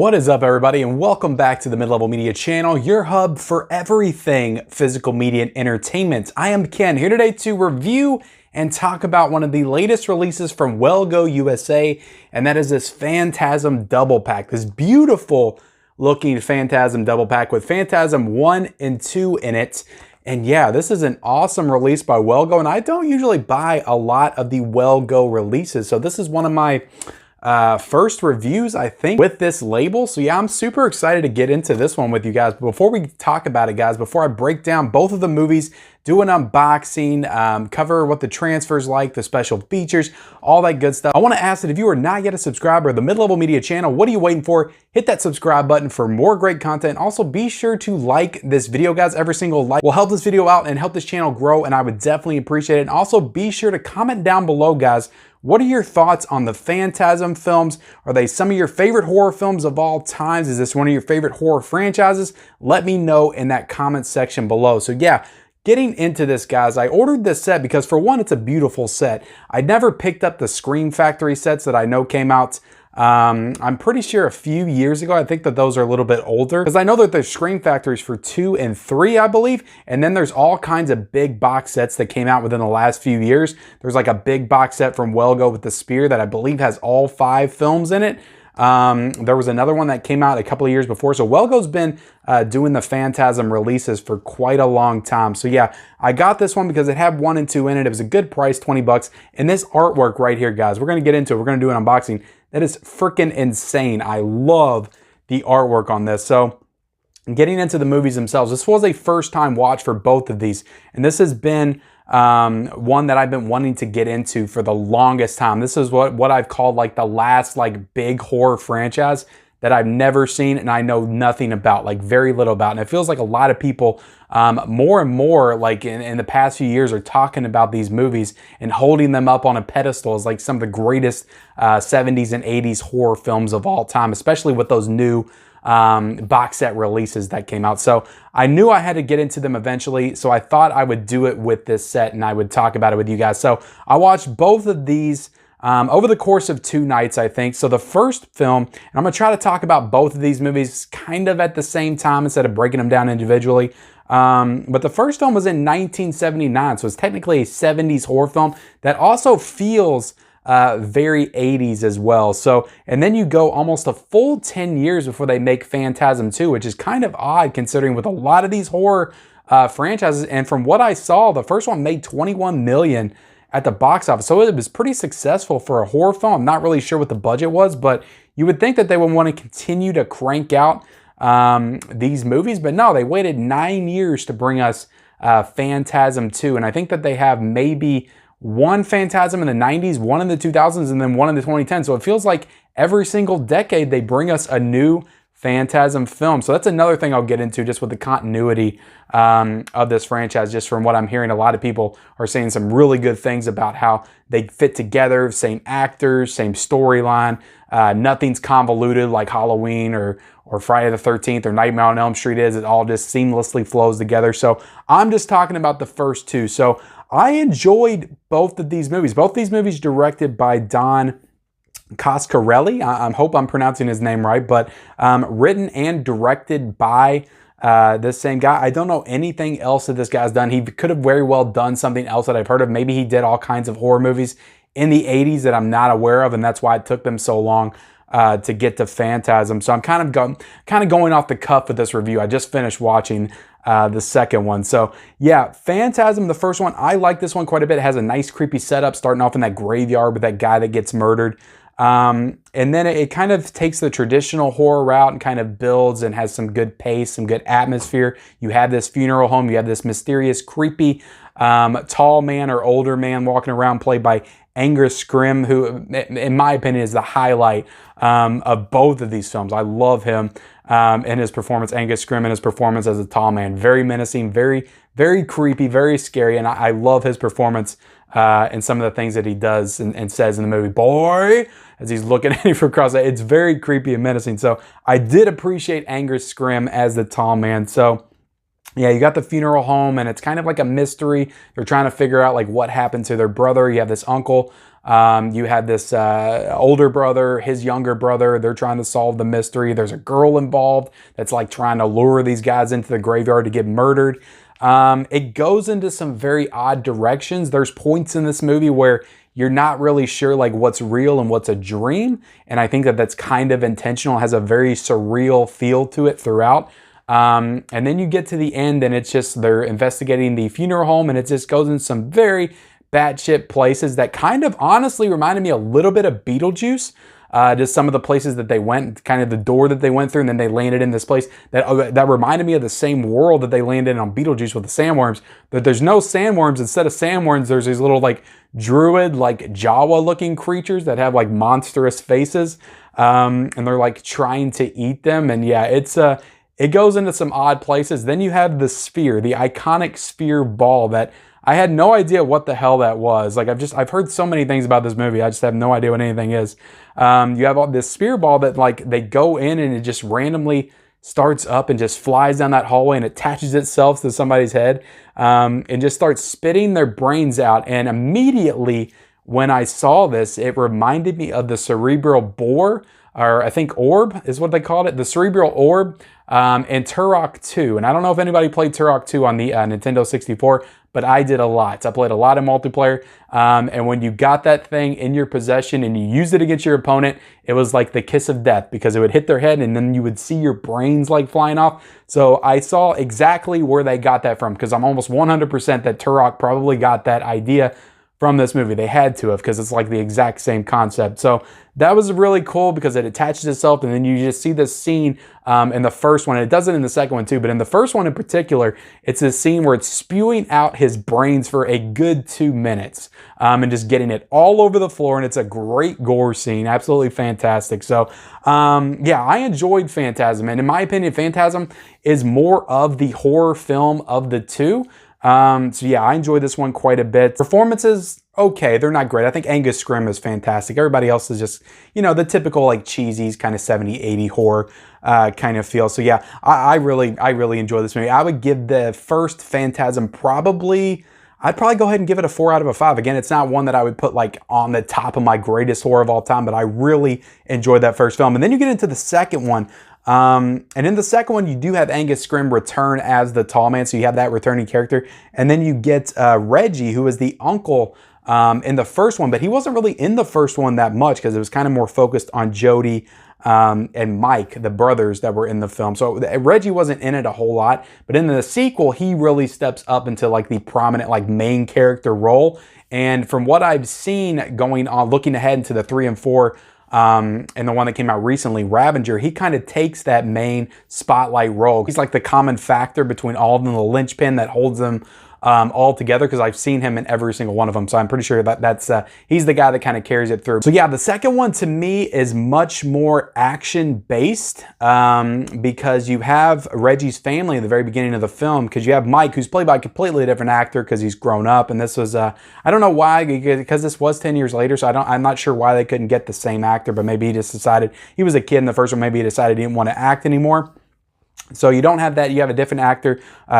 What is up, everybody, and welcome back to the Mid-Level Media channel, your hub for everything physical media and entertainment. I am Ken, here today to review and talk about one of the latest releases from Well Go USA, and that is this Phantasm double pack, this beautiful looking Phantasm double pack with Phantasm 1 and 2 in it. And yeah, this is an awesome release by Well Go, and I don't usually buy a lot of the Well Go releases, so this is one of my first reviews, I think, with this label. So yeah, I'm super excited to get into this one with you guys. But before we talk about it, guys, before I break down both of the movies, do an unboxing, cover what the transfer's like, the special features, all that good stuff, I want to ask that if you are not yet a subscriber of the Mid-Level Media channel, what are you waiting for? Hit that subscribe button for more great content. Also, be sure to like this video, guys. Every single like will help this video out and help this channel grow, and I would definitely appreciate it. And also, be sure to comment down below, guys. What are your thoughts on the Phantasm films? Are they some of your favorite horror films of all times? Is this one of your favorite horror franchises? Let me know in that comment section below. So yeah, getting into this, guys, I ordered this set because, for one, it's a beautiful set. I never picked up the Scream Factory sets that I know came out I'm pretty sure a few years ago. I think that those are a little bit older, because I know that there's Scream Factories for 2 and 3, I believe. And then there's all kinds of big box sets that came out within the last few years. There's like a big box set from Well Go with the Spear that I believe has all 5 films in it. There was another one that came out a couple of years before. So Well Go's been doing the Phantasm releases for quite a long time. So yeah, I got this one because it had 1 and 2 in it. It was a good price, 20 bucks. And this artwork right here, guys, we're going to get into it. We're going to do an unboxing. That is freaking insane. I love the artwork on this. So getting into the movies themselves, this was a first time watch for both of these. And this has been one that I've been wanting to get into for the longest time. This is what I've called like the last like big horror franchise that I've never seen and I know nothing about, like very little about. And it feels like a lot of people more and more like in the past few years are talking about these movies and holding them up on a pedestal as like some of the greatest 70s and 80s horror films of all time, especially with those new box set releases that came out. So I knew I had to get into them eventually, so I thought I would do it with this set and I would talk about it with you guys. So I watched both of these over the course of 2 nights, I think. So the first film, and I'm going to try to talk about both of these movies kind of at the same time instead of breaking them down individually. But the first film was in 1979, so it's technically a 70s horror film that also feels very 80s as well. So, and then you go almost a full 10 years before they make Phantasm 2, which is kind of odd considering with a lot of these horror franchises. And from what I saw, the first one made 21 million at the box office. So it was pretty successful for a horror film. I'm not really sure what the budget was, but you would think that they would want to continue to crank out these movies. But no, they waited 9 years to bring us Phantasm 2. And I think that they have maybe one Phantasm in the 90s, one in the 2000s, and then one in the 2010s. So it feels like every single decade they bring us a new Phantasm film. So that's another thing I'll get into just with the continuity of this franchise. Just from what I'm hearing, a lot of people are saying some really good things about how they fit together, same actors, same storyline. Nothing's convoluted like Halloween or Friday the 13th or Nightmare on Elm Street is. It all just seamlessly flows together. So I'm just talking about the first 2. So I enjoyed both of these movies. Both these movies directed by Don Coscarelli. I hope I'm pronouncing his name right, but written and directed by this same guy. I don't know anything else that this guy's done. He could have very well done something else that I've heard of. Maybe he did all kinds of horror movies in the 80s that I'm not aware of, and that's why it took them so long to get to Phantasm. So I'm kind of going off the cuff with this review. I just finished watching the second one. So yeah, Phantasm, the first one, I like this one quite a bit. It has a nice creepy setup starting off in that graveyard with that guy that gets murdered. And then it kind of takes the traditional horror route and kind of builds and has some good pace, some good atmosphere. You have this funeral home. You have this mysterious, creepy, tall man or older man walking around played by Angus Scrimm, who, in my opinion, is the highlight of both of these films. I love him and his performance, Angus Scrimm and his performance as a tall man. Very menacing, very, very creepy, very scary, and I love his performance and some of the things that he does and says in the movie, boy, as he's looking at him from across. It's very creepy and menacing. So I did appreciate Angus Scrimm as the tall man. So yeah, you got the funeral home and it's kind of like a mystery. They're trying to figure out like what happened to their brother. You have this uncle You had this older brother, his younger brother. They're trying to solve the mystery. There's a girl involved that's like trying to lure these guys into the graveyard to get murdered. It goes into some very odd directions. There's points in this movie where you're not really sure like what's real and what's a dream. And I think that that's kind of intentional. It has a very surreal feel to it throughout. And then you get to the end and it's just, they're investigating the funeral home and it just goes in some very batshit places that kind of honestly reminded me a little bit of Beetlejuice. Just some of the places that they went, kind of the door that they went through, and then they landed in this place that reminded me of the same world that they landed in on Beetlejuice with the sandworms. But there's no sandworms. Instead of sandworms, there's these little like druid, like Jawa looking creatures that have like monstrous faces. And they're like trying to eat them. And yeah, it goes into some odd places. Then you have the sphere, the iconic sphere ball that I had no idea what the hell that was. Like I've heard so many things about this movie. I just have no idea what anything is. You have all this spear ball that like they go in and it just randomly starts up and just flies down that hallway and attaches itself to somebody's head and just starts spitting their brains out. And immediately when I saw this, it reminded me of the cerebral boar, or I think orb is what they called it, the cerebral orb in Turok 2. And I don't know if anybody played Turok 2 on the Nintendo 64, but I did a lot. I played a lot of multiplayer. And when you got that thing in your possession and you used it against your opponent, it was like the kiss of death because it would hit their head and then you would see your brains like flying off. So I saw exactly where they got that from because I'm almost 100% that Turok probably got that idea from this movie. They had to have because it's like the exact same concept. So that was really cool because it attaches itself and then you just see this scene in the first one. It does it in the second one too, but in the first one in particular, it's this scene where it's spewing out his brains for a good 2 minutes and just getting it all over the floor. And it's a great gore scene. Absolutely fantastic. So yeah, I enjoyed Phantasm. And in my opinion, Phantasm is more of the horror film of the two. So yeah, I enjoyed this one quite a bit. Performances, okay, they're not great. I think Angus Scrimm is fantastic. Everybody else is just, you know, the typical like cheesy kind of 70s, 80s horror kind of feel. So yeah, I really enjoy this movie. I would give the first Phantasm I'd probably go ahead and give it a 4 out of 5. Again, it's not one that I would put like on the top of my greatest horror of all time, but I really enjoyed that first film. And then you get into the second one. And in the second one, you do have Angus Scrimm return as the tall man. So you have that returning character. And then you get Reggie, who is the uncle in the first one. But he wasn't really in the first one that much because it was kind of more focused on Jody and Mike, the brothers that were in the film. So Reggie wasn't in it a whole lot. But in the sequel, he really steps up into like the prominent like main character role. And from what I've seen going on, looking ahead into the 3 and 4, and the one that came out recently, Ravager, he kind of takes that main spotlight role. He's like the common factor between all of them, the linchpin that holds them all together, because I've seen him in every single one of them. So I'm pretty sure that he's the guy that kind of carries it through. So yeah, the second one to me is much more action based because you have Reggie's family in the very beginning of the film, because you have Mike, who's played by a completely different actor because he's grown up. And this was, I don't know why, because this was 10 years later. So I'm not sure why they couldn't get the same actor, but maybe he just decided, he was a kid in the first one, maybe he decided he didn't want to act anymore. So you don't have that. You have a different actor,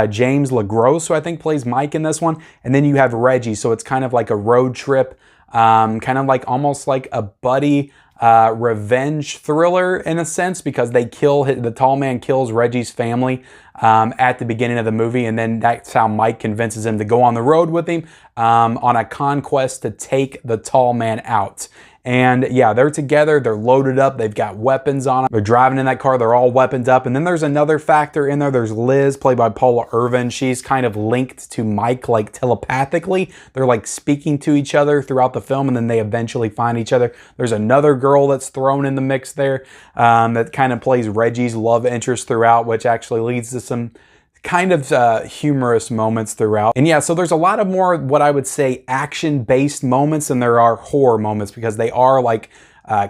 James LaGrosse, who I think plays Mike in this one. And then you have Reggie. So it's kind of like a road trip, kind of like almost like a buddy revenge thriller in a sense, because they the tall man kills Reggie's family at the beginning of the movie. And then that's how Mike convinces him to go on the road with him on a conquest to take the tall man out. And yeah, they're together, they're loaded up, they've got weapons on them, they're driving in that car, they're all weaponed up. And then there's another factor in there, there's Liz, played by Paula Irvin. She's kind of linked to Mike like telepathically. They're like speaking to each other throughout the film, and then they eventually find each other. There's another girl that's thrown in the mix there that kind of plays Reggie's love interest throughout, which actually leads to some kind of humorous moments throughout. And yeah, so there's a lot of more what I would say action-based moments than there are horror moments, because they are like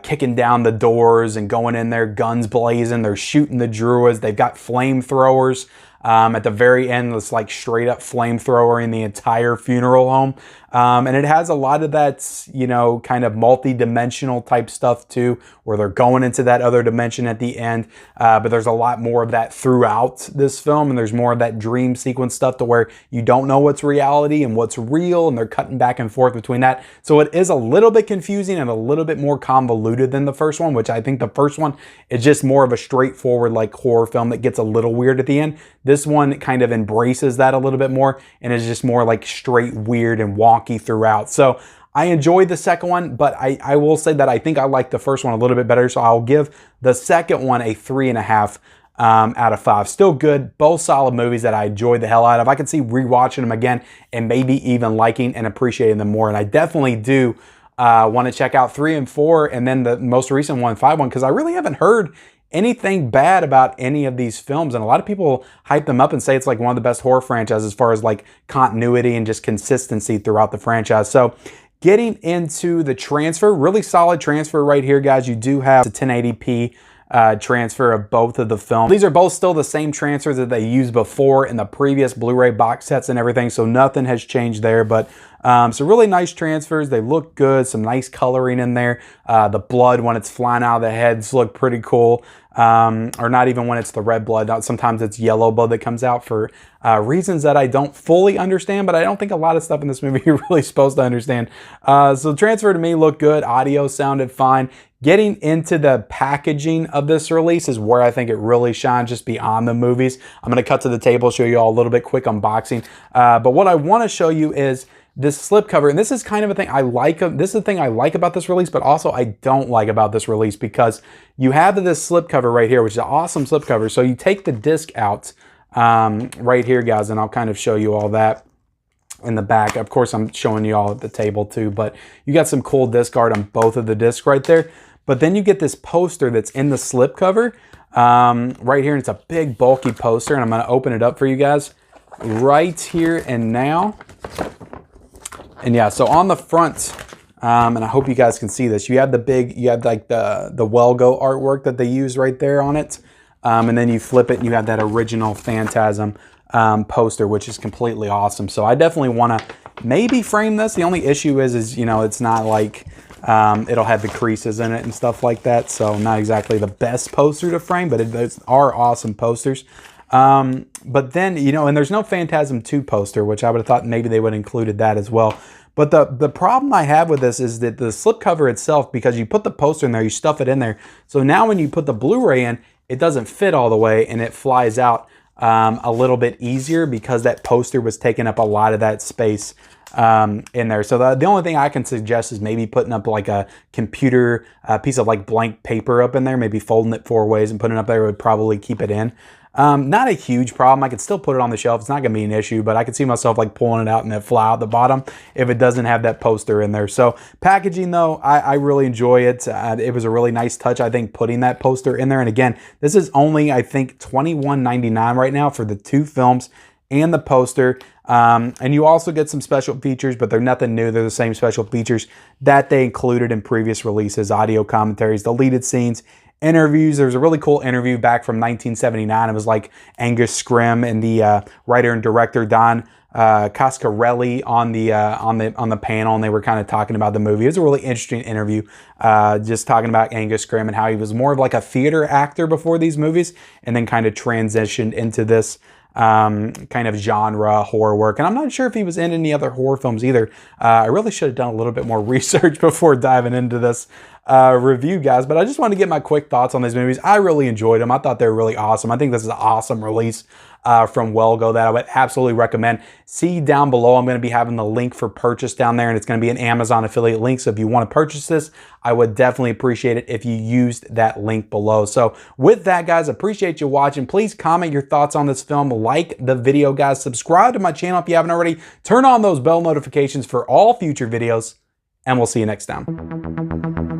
kicking down the doors and going in there, guns blazing, they're shooting the druids, they've got flamethrowers. At the very end, this like straight up flamethrower in the entire funeral home. And it has a lot of that, you know, kind of multi-dimensional type stuff too, where they're going into that other dimension at the end. But there's a lot more of that throughout this film, and there's more of that dream sequence stuff to where you don't know what's reality and what's real, and they're cutting back and forth between that. So it is a little bit confusing and a little bit more convoluted than the first one, which I think the first one is just more of a straightforward like horror film that gets a little weird at the end. This one kind of embraces that a little bit more and is just more like straight weird and wonky throughout. So I enjoyed the second one, but I will say that I think I like the first one a little bit better. So I'll give the second one a 3.5 out of 5. Still good, both solid movies that I enjoyed the hell out of. I could see rewatching them again and maybe even liking and appreciating them more. And I definitely do want to check out 3 and 4 and then the most recent one, 5 one, because I really haven't heard anything bad about any of these films, and a lot of people hype them up and say it's like one of the best horror franchises as far as like continuity and just consistency throughout the franchise. So getting into the transfer, really solid transfer right here, guys. You do have a 1080p transfer of both of the films. These are both still the same transfers that they used before in the previous Blu-ray box sets and everything, so nothing has changed there. But so really nice transfers. They look good, some nice coloring in there. The blood when it's flying out of the heads look pretty cool. Or not even when it's the red blood. Sometimes it's yellow blood that comes out for reasons that I don't fully understand, but I don't think a lot of stuff in this movie you're really supposed to understand. So transfer to me looked good. Audio sounded fine. Getting into the packaging of this release is where I think it really shines just beyond the movies. I'm going to cut to the table, show you all a little bit quick unboxing. But what I want to show you is this slipcover, and this is kind of a thing I like. This is the thing I like about this release, but also I don't like about this release, because you have this slipcover right here, which is an awesome slipcover. So you take the disc out right here, guys, and I'll kind of show you all that in the back. Of course, I'm showing you all at the table too, but you got some cool disc art on both of the discs right there. But then you get this poster that's in the slipcover right here, and it's a big bulky poster, and I'm going to open it up for you guys right here and now. And yeah, so on the front, and I hope you guys can see this, you have like the Welgo artwork that they use right there on it. And then you flip it and you have that original Phantasm poster, which is completely awesome. So I definitely want to maybe frame this. The only issue is you know, it's not like it'll have the creases in it and stuff like that. So not exactly the best poster to frame, but those are awesome posters. But then, you know, and there's no Phantasm 2 poster, which I would have thought maybe they would have included that as well. But the problem I have with this is that the slipcover itself, because you put the poster in there, you stuff it in there. So now when you put the Blu-ray in, it doesn't fit all the way and it flies out a little bit easier because that poster was taking up a lot of that space in there. So the only thing I can suggest is maybe putting up like a computer piece of like blank paper up in there, maybe folding it 4 ways and putting it up there would probably keep it in. Not a huge problem. I could still put it on the shelf. It's not going to be an issue, but I could see myself like pulling it out and it fly out the bottom if it doesn't have that poster in there. So packaging though, I really enjoy it. It was a really nice touch, I think, putting that poster in there. And again, this is only, I think, $21.99 right now for the 2 films and the poster. And you also get some special features, but they're nothing new. They're the same special features that they included in previous releases: audio commentaries, deleted scenes, interviews. There was a really cool interview back from 1979. It was like Angus Scrimm and the writer and director Don Coscarelli on the panel, and they were kind of talking about the movie. It was a really interesting interview, just talking about Angus Scrimm and how he was more of like a theater actor before these movies, and then kind of transitioned into this kind of genre horror work. And I'm not sure if he was in any other horror films either. I really should have done a little bit more research before diving into this review, guys, but I just wanted to get my quick thoughts on these movies. I really enjoyed them. I thought they were really awesome. I think this is an awesome release from Welgo that I would absolutely recommend. See down below, I'm going to be having the link for purchase down there, and it's going to be an Amazon affiliate link. So if you want to purchase this, I would definitely appreciate it if you used that link below. So with that, guys, appreciate you watching. Please comment your thoughts on this film. Like the video, guys. Subscribe to my channel if you haven't already. Turn on those bell notifications for all future videos, and we'll see you next time.